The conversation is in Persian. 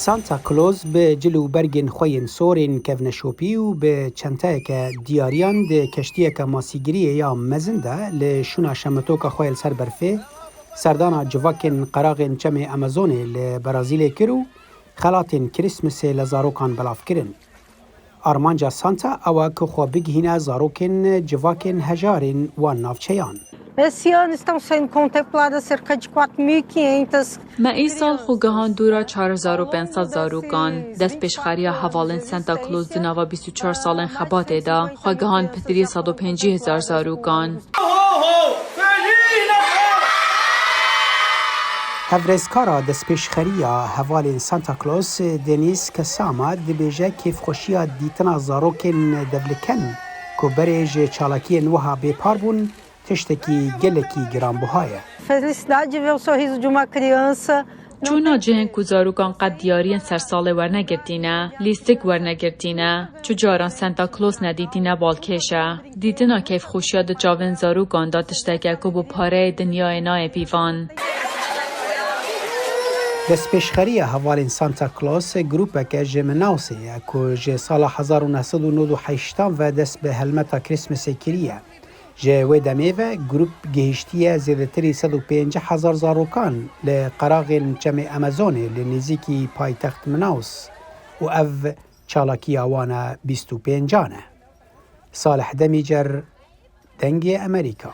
سانتا کلوز به جلو برگن خوین سورین کفنشوپی و به چنته که دیاریان ده کشتیه که ماسیگریه یا مزنده لشونا شمتوکا خویل سر برفه سردانا جواکن قراغن چم امازونه لبرازیل کرو خلاتن کریسمس لزاروکان بلاف کرن. آرمانجا سانتا اوه که خواه بگهینه زاروکن جواکن هجارن و نافچهان. Esse ano estão sendo contempladas cerca de 4.500. ما ای سال خوگهان دورا 4,500 زاروگان دست پیشخاریا حوالن سانتا کلوز دناوا 24 سالن خباته دا خوگهان پتری 150,000 زاروگان. هفرزکارا دست پیشخاریا حوالن سانتا کلوز دنیس کساما دبیجه کیف خوشیا دیتنا زاروکن دولکن که بریج چالاکی نوها بیپار بون تشتکی گلکی گرانبهایه. Felicidade de ver o sorriso de uma criança. چونا جهن کو زاروگان قد دیارین سر سال ورنگرتینه، لیستک ورنگرتینه، چو جاران سانتا کلوز ندیدینه بالکشه. دیدنا کیف خوشیاد جاون زاروگان دا تشتکه که بو پاره دنیای نای پیوان. دست پیشخری حوالین سانتا کلوز گروپه که جمناوسه که جه سال 1998 و دست به هلمتا کریسمس کریه. جه و دمیوه گروپ گهشتیه زیادتری 150,000 زاروکان لقراغ چم امازونه لنزیکی پایتخت مناوس و او چالاکی آوانه 25 صالح دمیجر دنگ امریکا.